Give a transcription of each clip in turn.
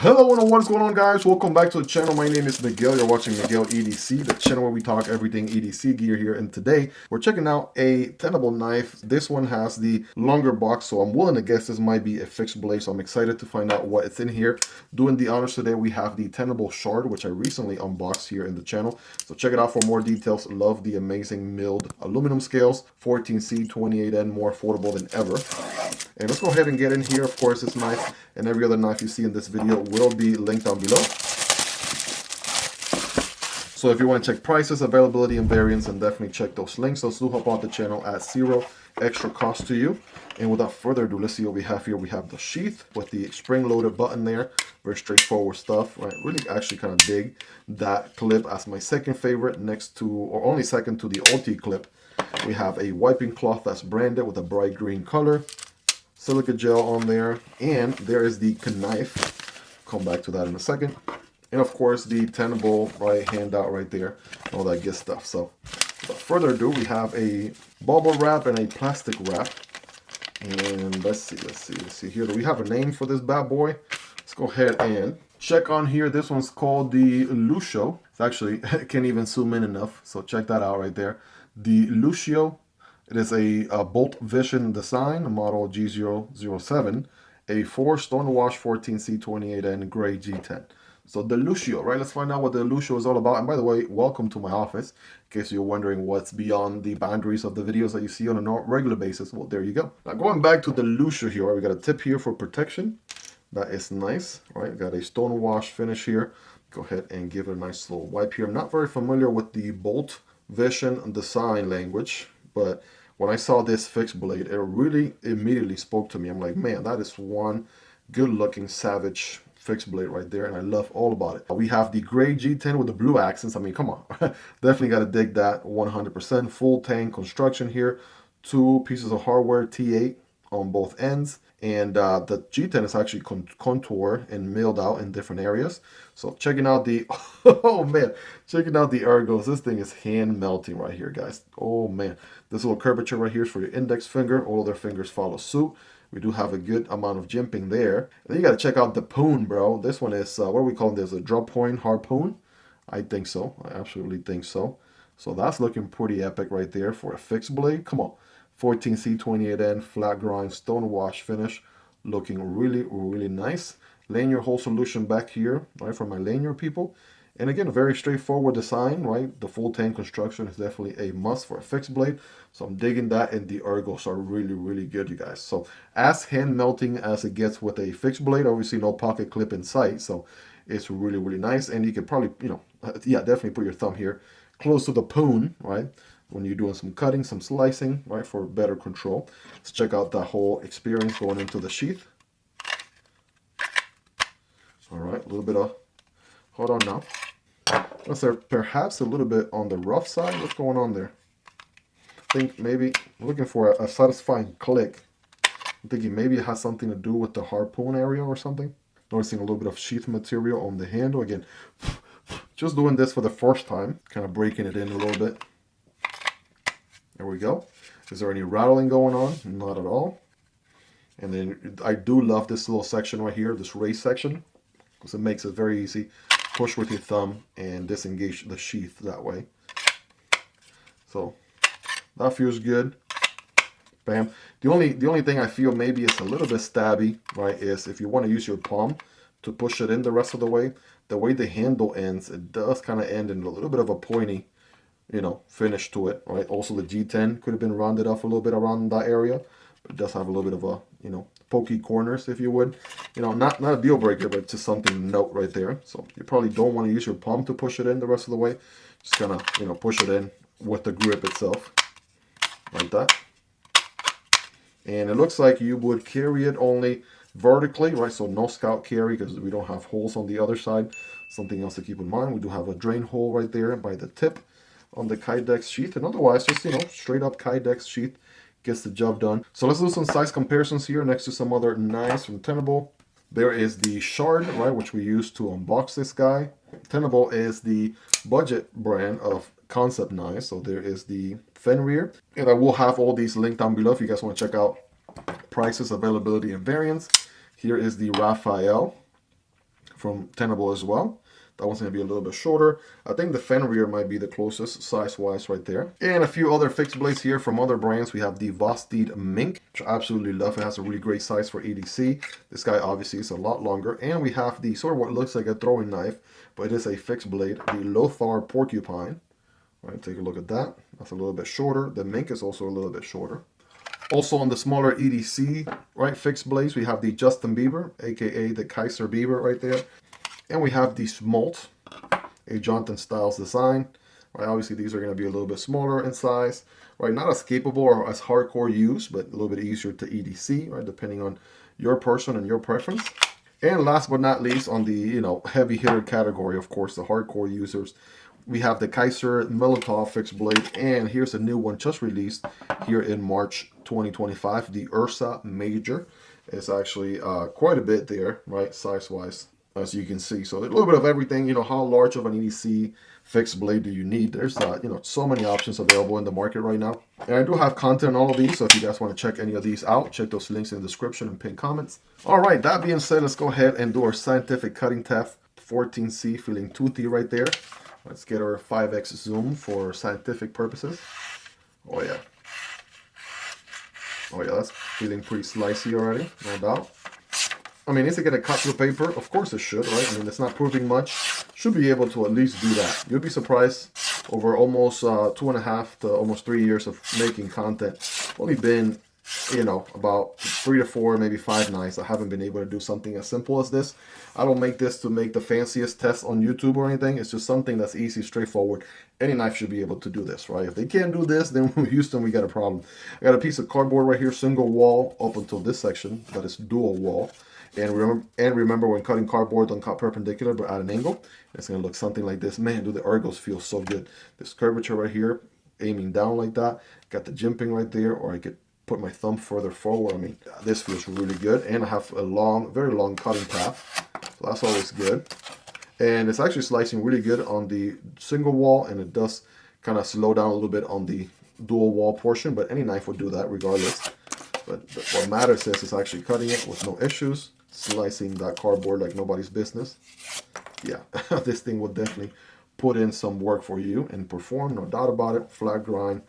Hello and what's going on, guys? Welcome back to the channel. My name is Miguel. You're watching Miguel EDC, the channel where we talk everything EDC gear here. And today we're checking out a Tenable knife. This one has the longer box, so I'm willing to guess this might be a fixed blade. So I'm excited to find out what it's in here. Doing the honors today, we have the Tenable Shard, which I recently unboxed here in the channel. So check it out for more details. Love the amazing milled aluminum scales, 14C, 28N, more affordable than ever. And let's go ahead and get in here. Of course, this knife and every other knife you see in this video will be linked down below. So if you want to check prices, availability, and variants, then definitely check those links. Those do help out the channel at zero extra cost to you. And without further ado, let's see what we have here. We have the sheath with the spring-loaded button there. Very straightforward stuff, right? Really actually kind of dig that clip as my second favorite, next to, or only second to the ulti clip. We have a wiping cloth that's branded with a bright green color. Silica gel on there, and there is the knife. Come back to that in a second. And of course the Tenable handout right there, all that good stuff. So without further ado, we have a bubble wrap and a plastic wrap. And let's see here. Do we have a name for this bad boy? Let's go ahead and check on here. This one's called the Luccio. It's actually, I can't even zoom in enough, so check that out right there. The Luccio. It is a Bolt Vision design, model G007, a 4 Stonewash 14C28N gray G10. So the Luccio, right? Let's find out what the Luccio is all about. And by the way, welcome to my office, in case you're wondering what's beyond the boundaries of the videos that you see on a regular basis. Well, there you go. Now going back to the Luccio here, right? We got a tip here for protection. That is nice, right? We got a Stonewash finish here. Go ahead and give it a nice little wipe here. I'm not very familiar with the Bolt Vision design language, but when I saw this fixed blade, it really immediately spoke to me. I'm like, man, that is one good-looking Savage fixed blade right there, and I love all about it. We have the gray G10 with the blue accents. I mean, come on. Definitely got to dig that 100%. Full tank construction here. 2 pieces of hardware, T8 on both ends. And the G10 is actually contoured and milled out in different areas. So checking out the, oh man, checking out the ergos. This thing is hand melting right here, guys. Oh man, this little curvature right here is for your index finger. All other fingers follow suit. We do have a good amount of jimping there. And then you got to check out the poon, bro. This one is, what are we calling this? A drop point harpoon? I think so. I absolutely think so. So that's looking pretty epic right there for a fixed blade. Come on. 14C 28N flat grind Stonewash finish, looking really nice. Lanyard hole solution back here, right, for my lanyard people. And again, a very straightforward design, right? The full tank construction is definitely a must for a fixed blade. So I'm digging that, and the ergos are really good, you guys. So as hand melting as it gets with a fixed blade, obviously no pocket clip in sight. So it's really nice. And you can probably, you know, yeah, definitely put your thumb here close to the poon, right? When you're doing some cutting, some slicing, right, for better control. Let's check out that whole experience going into the sheath. All right, a little bit of, hold on now. Let's say perhaps a little bit on the rough side. What's going on there? I think maybe looking for a satisfying click. I'm thinking maybe it has something to do with the harpoon area or something. Noticing a little bit of sheath material on the handle. Again, just doing this for the first time, kind of breaking it in a little bit. There we go. Is there any rattling going on? Not at all. And then I do love this little section right here, this race section, because it makes it very easy. Push with your thumb and disengage the sheath that way. So that feels good. Bam. The only thing I feel maybe is a little bit stabby, right, is if you want to use your palm to push it in the rest of the way the handle ends, it does kind of end in a little bit of a pointy, you know, finish to it, right? Also the G10 could have been rounded off a little bit around that area, but it does have a little bit of a, you know, pokey corners, if you would. You know, not a deal breaker, but just something to note right there. So you probably don't want to use your palm to push it in the rest of the way. Just kind of, you know, push it in with the grip itself, like that. And it looks like you would carry it only vertically, right? So no scout carry, because we don't have holes on the other side. Something else to keep in mind, we do have a drain hole right there by the tip on the Kydex sheath, and otherwise just, you know, straight up Kydex sheath gets the job done. So let's do some size comparisons here next to some other knives from Tenable. There is the Shard, right, which we use to unbox this guy. Tenable is the budget brand of concept knives. So there is the Fenrir, and I will have all these linked down below if you guys want to check out prices, availability, and variants. Here is the Rafe L from Tenable as well. That one's going to be a little bit shorter. I think the Fenrir might be the closest size-wise right there. And a few other fixed blades here from other brands. We have the Vosteed Mink, which I absolutely love. It has a really great size for EDC. This guy obviously is a lot longer. And we have the sort of what looks like a throwing knife, but it is a fixed blade, the Lothar Porcupine. All right, take a look at that. That's a little bit shorter. The Mink is also a little bit shorter. Also on the smaller EDC, right, fixed blades, we have the Justin Beaver, aka the Kizer Beaver right there. And we have the Smolt, a Jonathan Styles design. Right, obviously these are going to be a little bit smaller in size. Right, not as capable or as hardcore use, but a little bit easier to EDC, right, depending on your person and your preference. And last but not least, on the heavy hitter category, of course, the hardcore users, we have the Kizer Militaw fixed blade, and here's a new one just released here in March 2025, the Ursa Major. It's actually quite a bit there, right, size-wise, as you can see. So a little bit of everything. How large of an EDC fixed blade do you need? There's so many options available in the market right now. And I do have content on all of these, so if you guys want to check any of these out, check those links in the description and pinned comments. All right, that being said, let's go ahead and do our scientific cutting test. 14C, feeling toothy right there. Let's get our 5x zoom for scientific purposes. Oh yeah. Oh yeah, that's feeling pretty slicey already, no doubt. I mean, is it going to cut through paper? Of course it should, right? I mean, it's not proving much. Should be able to at least do that. You'll be surprised, over almost 2.5 to almost 3 years of making content. Only been, about 3 to 4, maybe 5 nights. I haven't been able to do something as simple as this. I don't make this to make the fanciest test on YouTube or anything. It's just something that's easy, straightforward. Any knife should be able to do this, right? If they can't do this, then Houston, we got a problem. I got a piece of cardboard right here, single wall up until this section, but it's dual wall. And remember when cutting cardboard, don't cut perpendicular, but at an angle. It's going to look something like this. Man, do the ergos feel so good. This curvature right here, aiming down like that. Got the jimping right there, or I could put my thumb further forward. I mean, this feels really good. And I have a long, very long cutting path. So that's always good. And it's actually slicing really good on the single wall, and it does kind of slow down a little bit on the dual wall portion, but any knife would do that regardless. But what matters is it's actually cutting it with no issues, slicing that cardboard like nobody's business. Yeah, this thing will definitely put in some work for you and perform, no doubt about it. Flat grind,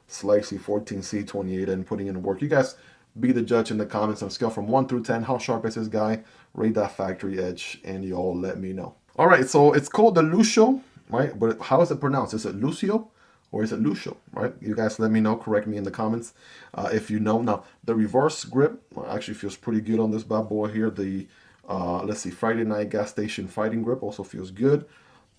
slicey 14C 28, and putting in work. You guys be the judge in the comments on a scale from 1 through 10. How sharp is this guy? Rate that factory edge, and you all let me know. All right, so it's called the Luccio, right? But how is it pronounced? Is it Lucio or is it Luccio, right? You guys let me know. Correct me in the comments if you know. Now, the reverse grip actually feels pretty good on this bad boy here. The, let's see, Friday Night Gas Station Fighting Grip also feels good.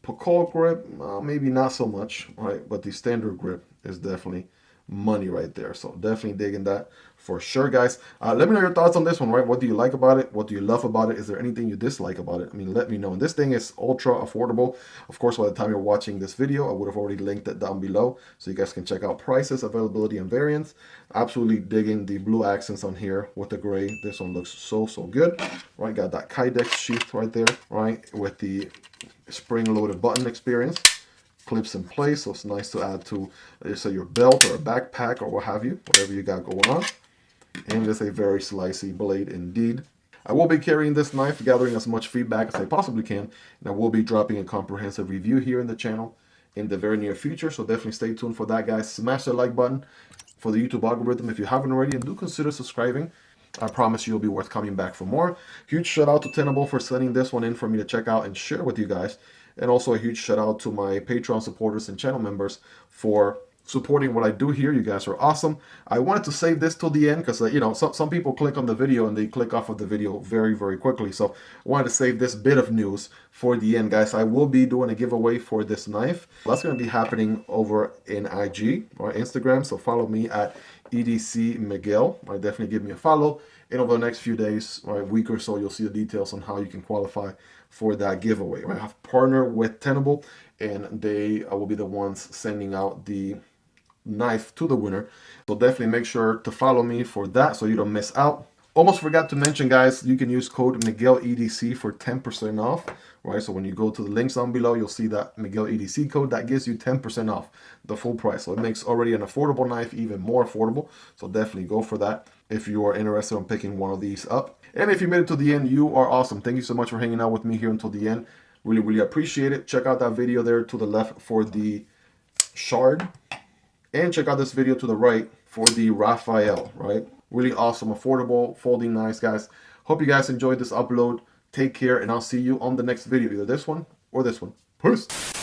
Pakol grip, maybe not so much, right? But the standard grip is definitely money right there. So definitely digging that for sure, guys. Let me know your thoughts on this one, right? What do you like about it? What do you love about it? Is there anything you dislike about it? I mean, let me know. And this thing is ultra affordable. Of course, by the time you're watching this video, I would have already linked it down below so you guys can check out prices, availability, and variants. Absolutely digging the blue accents on here with the gray. This one looks so good, right? Got that Kydex sheath right there, right? With the spring-loaded button experience. Clips in place, so it's nice to add to, let's say, your belt or a backpack or what have you, whatever you got going on. And just a very slicey blade indeed. I will be carrying this knife, gathering as much feedback as I possibly can, and I will be dropping a comprehensive review here in the channel in the very near future, so definitely stay tuned for that, guys. Smash the like button for the YouTube algorithm if you haven't already, and do consider subscribing. I promise you'll be worth coming back for more. Huge shout out to Tenable for sending this one in for me to check out and share with you guys. And also a huge shout out to my Patreon supporters and channel members for supporting what I do here. You guys are awesome. I wanted to save this till the end because, some people click on the video and they click off of the video very, very quickly. So I wanted to save this bit of news for the end, guys. I will be doing a giveaway for this knife. That's going to be happening over in IG or Instagram. So follow me at EDC Miguel. Definitely give me a follow. And over the next few days or a week or so, you'll see the details on how you can qualify for that giveaway. I have partnered with Tenable, and they will be the ones sending out the knife to the winner. So definitely make sure to follow me for that so you don't miss out Almost forgot to mention, guys, you can use code MiguelEDC for 10% off, right? So when you go to the links down below, you'll see that MiguelEDC code that gives you 10% off the full price. So it makes already an affordable knife even more affordable. So definitely go for that if you are interested in picking one of these up. And if you made it to the end, you are awesome. Thank you so much for hanging out with me here until the end. Really, really appreciate it. Check out that video there to the left for the Shard. And check out this video to the right for the Rafe L, right? Really awesome, affordable folding knives, guys. Hope you guys enjoyed this upload. Take care, and I'll see you on the next video, either this one or this one. Peace.